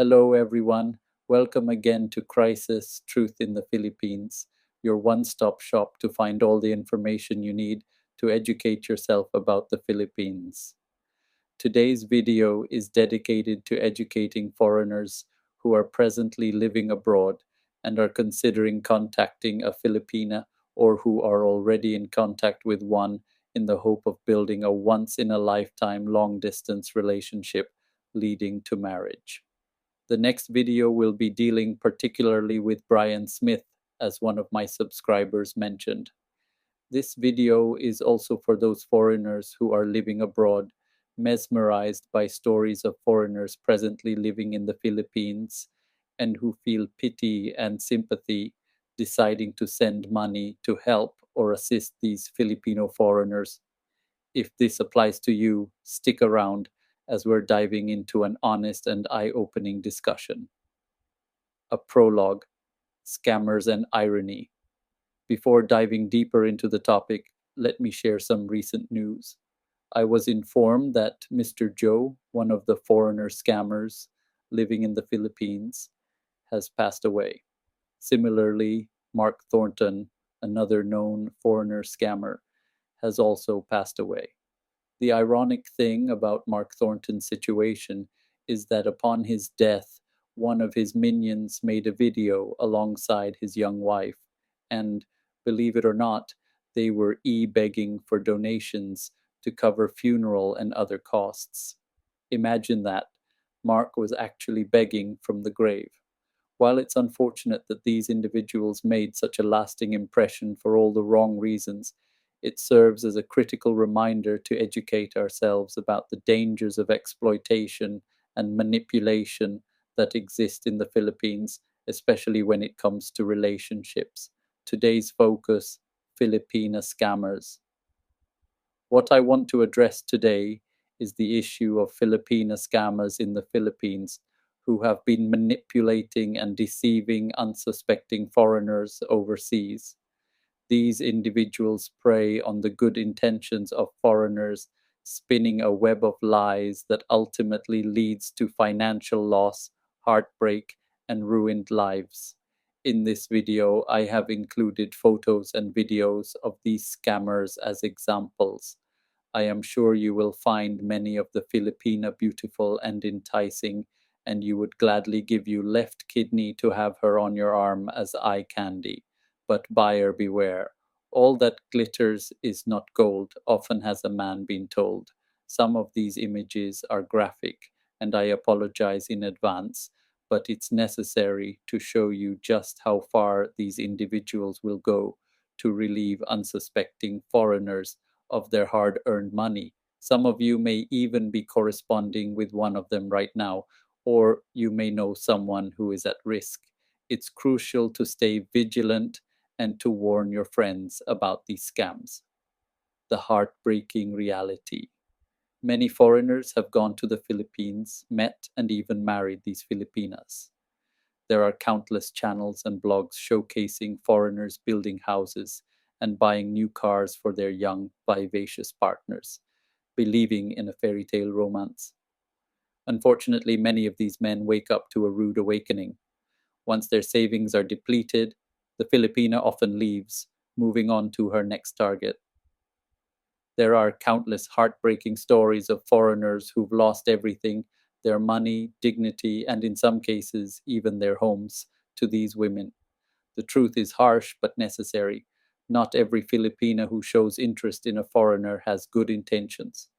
Hello, everyone. Welcome again to Krisis, Truth in the Philippines, your one stop shop to find all the information you need to educate yourself about the Philippines. Today's video is dedicated to educating foreigners who are presently living abroad and are considering contacting a Filipina or who are already in contact with one in the hope of building a once in a lifetime long distance relationship leading to marriage. The next video will be dealing particularly with Brian Smith, as one of my subscribers mentioned. This video is also for those foreigners who are living abroad, mesmerized by stories of foreigners presently living in the Philippines, and who feel pity and sympathy, deciding to send money to help or assist these Filipino foreigners. If this applies to you, stick around as we're diving into an honest and eye opening discussion. A prologue: Scammers and Irony. Before diving deeper into the topic, let me share some recent news. I was informed that Mr. Joe, one of the foreigner scammers living in the Philippines, has passed away. Similarly, Mark Thornton, another known foreigner scammer, has also passed away. The ironic thing about Mark Thornton's situation is that upon his death, one of his minions made a video alongside his young wife, and believe it or not, they were begging for donations to cover funeral and other costs. Imagine that. Mark was actually begging from the grave. While it's unfortunate that these individuals made such a lasting impression for all the wrong reasons, it serves as a critical reminder to educate ourselves about the dangers of exploitation and manipulation that exist in the Philippines, especially when it comes to relationships. Today's focus: Filipina scammers. What I want to address today is the issue of Filipina scammers in the Philippines who have been manipulating and deceiving unsuspecting foreigners overseas. These individuals prey on the good intentions of foreigners, spinning a web of lies that ultimately leads to financial loss, heartbreak, and ruined lives. In this video, I have included photos and videos of these scammers as examples. I am sure you will find many of the Filipina beautiful and enticing, and you would gladly give you left kidney to have her on your arm as eye candy. But buyer beware. All that glitters is not gold, often has a man been told. Some of these images are graphic, and I apologize in advance, but it's necessary to show you just how far these individuals will go to relieve unsuspecting foreigners of their hard earned money. Some of you may even be corresponding with one of them right now, or you may know someone who is at risk. It's crucial to stay vigilant and to warn your friends about these scams. The heartbreaking reality. Many foreigners have gone to the Philippines, met, and even married these Filipinas. There are countless channels and blogs showcasing foreigners building houses and buying new cars for their young, vivacious partners, believing in a fairy tale romance. Unfortunately, many of these men wake up to a rude awakening. Once their savings are depleted, the Filipina often leaves, moving on to her next target. There are countless heartbreaking stories of foreigners who've lost everything: their money, dignity, and in some cases, even their homes, to these women. The truth is harsh but necessary. Not every Filipina who shows interest in a foreigner has good intentions.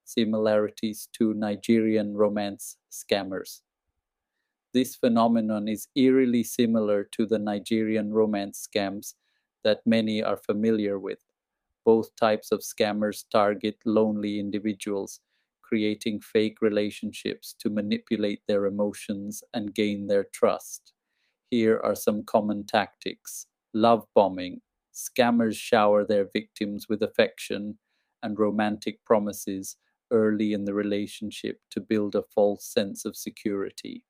Similarities to Nigerian romance scammers. This phenomenon is eerily similar to the Nigerian romance scams that many are familiar with. Both types of scammers target lonely individuals, creating fake relationships to manipulate their emotions and gain their trust. Here are some common tactics: love bombing. Scammers shower their victims with affection and romantic promises early in the relationship to build a false sense of security.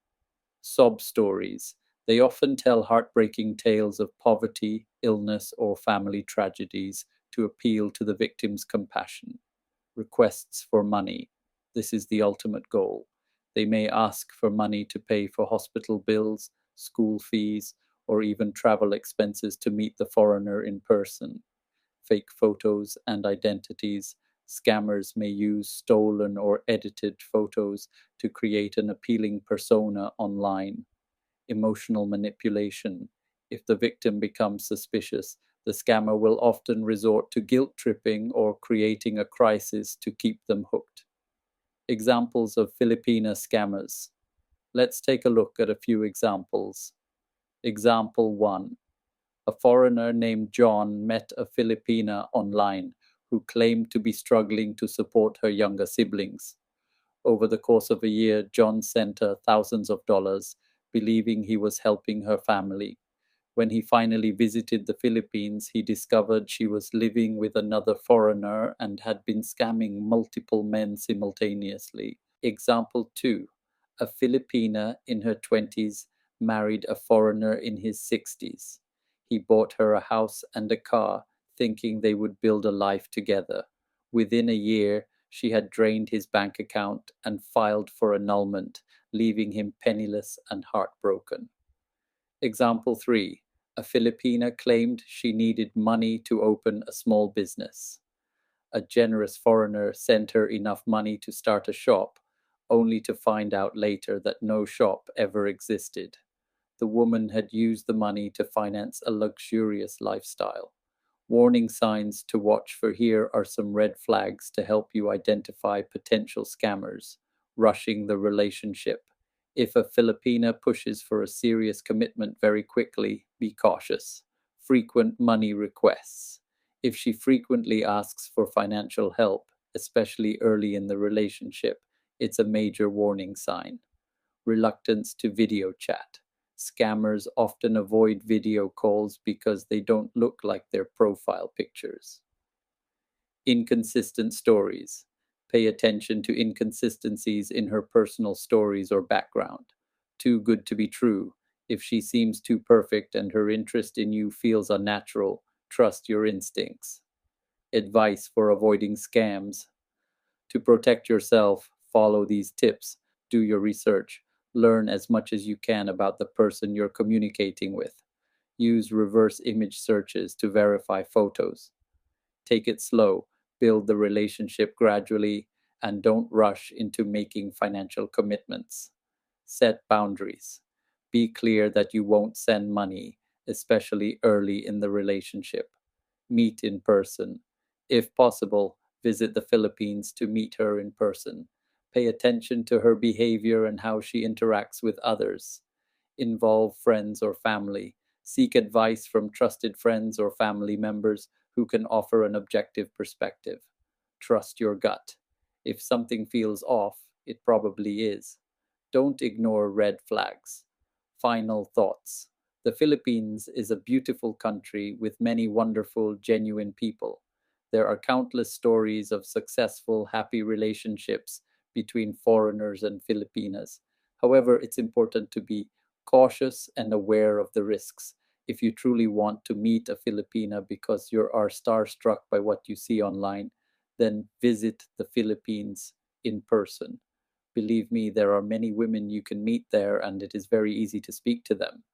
Sob stories. They often tell heartbreaking tales of poverty, illness, or family tragedies to appeal to the victim's compassion. Requests for money. This is the ultimate goal. They may ask for money to pay for hospital bills, school fees, or even travel expenses to meet the foreigner in person. Fake photos and identities. Scammers may use stolen or edited photos to create an appealing persona online. Emotional manipulation. If the victim becomes suspicious, the scammer will often resort to guilt tripping or creating a crisis to keep them hooked. Examples of Filipina scammers. Let's take a look at a few examples. Example 1. A foreigner named John met a Filipina online who claimed to be struggling to support her younger siblings. Over the course of a year, John sent her thousands of dollars, believing he was helping her family. When he finally visited the Philippines, he discovered she was living with another foreigner and had been scamming multiple men simultaneously. Example 2. A Filipina in her 20s married a foreigner in his 60s. He bought her a house and a car, thinking they would build a life together. Within a year, she had drained his bank account and filed for annulment, leaving him penniless and heartbroken. Example 3. A Filipina claimed she needed money to open a small business. A generous foreigner sent her enough money to start a shop, only to find out later that no shop ever existed. The woman had used the money to finance a luxurious lifestyle. Warning signs to watch for: here are some red flags to help you identify potential scammers. Rushing the relationship. If a Filipina pushes for a serious commitment very quickly, be cautious. Frequent money requests. If she frequently asks for financial help, especially early in the relationship, it's a major warning sign. Reluctance to video chat. Scammers often avoid video calls because they don't look like their profile pictures. Inconsistent stories. Pay attention to inconsistencies in her personal stories or background. Too good to be true. If she seems too perfect and her interest in you feels unnatural, trust your instincts. Advice for avoiding scams. To protect yourself, follow these tips. Do your research. Learn as much as you can about the person you're communicating with. Use reverse image searches to verify photos. Take it slow, build the relationship gradually, and don't rush into making financial commitments. Set boundaries. Be clear that you won't send money, especially early in the relationship. Meet in person. If possible, visit the Philippines to meet her in person. Pay attention to her behavior and how she interacts with others. Involve friends or family. Seek advice from trusted friends or family members who can offer an objective perspective. Trust your gut. If something feels off, it probably is. Don't ignore red flags. Final thoughts. The Philippines is a beautiful country with many wonderful, genuine people. There are countless stories of successful, happy relationships between foreigners and Filipinas. However, it's important to be cautious and aware of the risks. If you truly want to meet a Filipina because you are starstruck by what you see online, then visit the Philippines in person. Believe me, there are many women you can meet there, and it is very easy to speak to them.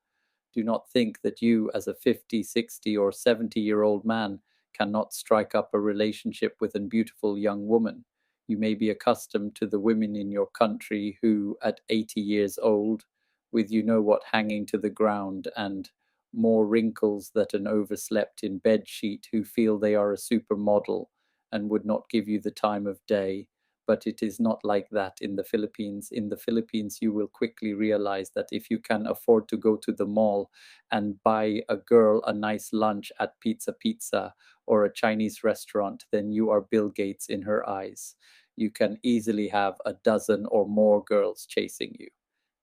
Do not think that you, as a 50, 60, or 70-year-old man, cannot strike up a relationship with a beautiful young woman. You may be accustomed to the women in your country who, at 80 years old, with you know what hanging to the ground and more wrinkles than an overslept in bed sheet, who feel they are a supermodel and would not give you the time of day. But it is not like that in the Philippines. In the Philippines, you will quickly realize that if you can afford to go to the mall and buy a girl a nice lunch at Pizza Pizza or a Chinese restaurant, then you are Bill Gates in her eyes. You can easily have a dozen or more girls chasing you.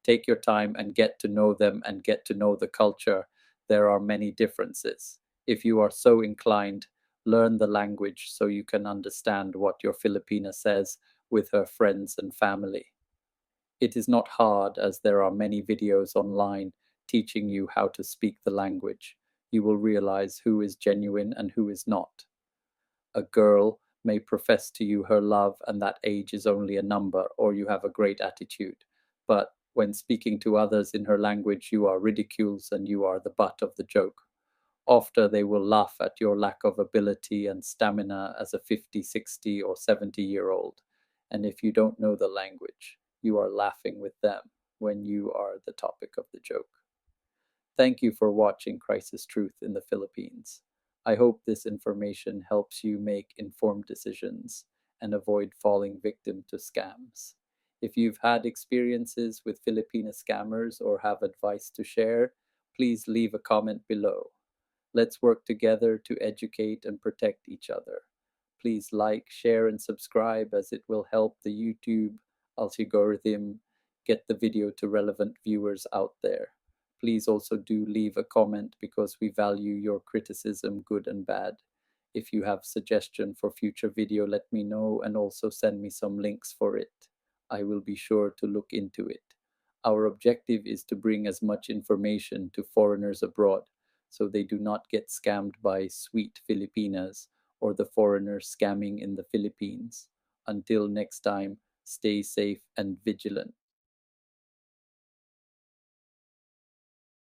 Take your time and get to know them and get to know the culture. There are many differences. If you are so inclined, learn the language so you can understand what your Filipina says with her friends and family. It is not hard, as there are many videos online teaching you how to speak the language. You will realize who is genuine and who is not. A girl may profess to you her love and that age is only a number, or you have a great attitude. But when speaking to others in her language, you are ridiculed and you are the butt of the joke. Often they will laugh at your lack of ability and stamina as a 50, 60, or 70-year-old. And if you don't know the language, you are laughing with them when you are the topic of the joke. Thank you for watching Crisis Truth in the Philippines. I hope this information helps you make informed decisions and avoid falling victim to scams. If you've had experiences with Filipina scammers or have advice to share, please leave a comment below. Let's work together to educate and protect each other. Please like, share, and subscribe as it will help the YouTube algorithm get the video to relevant viewers out there. Please also do leave a comment because we value your criticism, good and bad. If you have suggestion for future video, let me know and also send me some links for it. I will be sure to look into it. Our objective is to bring as much information to foreigners abroad so they do not get scammed by sweet Filipinas or the foreigners scamming in the Philippines. Until next time, stay safe and vigilant.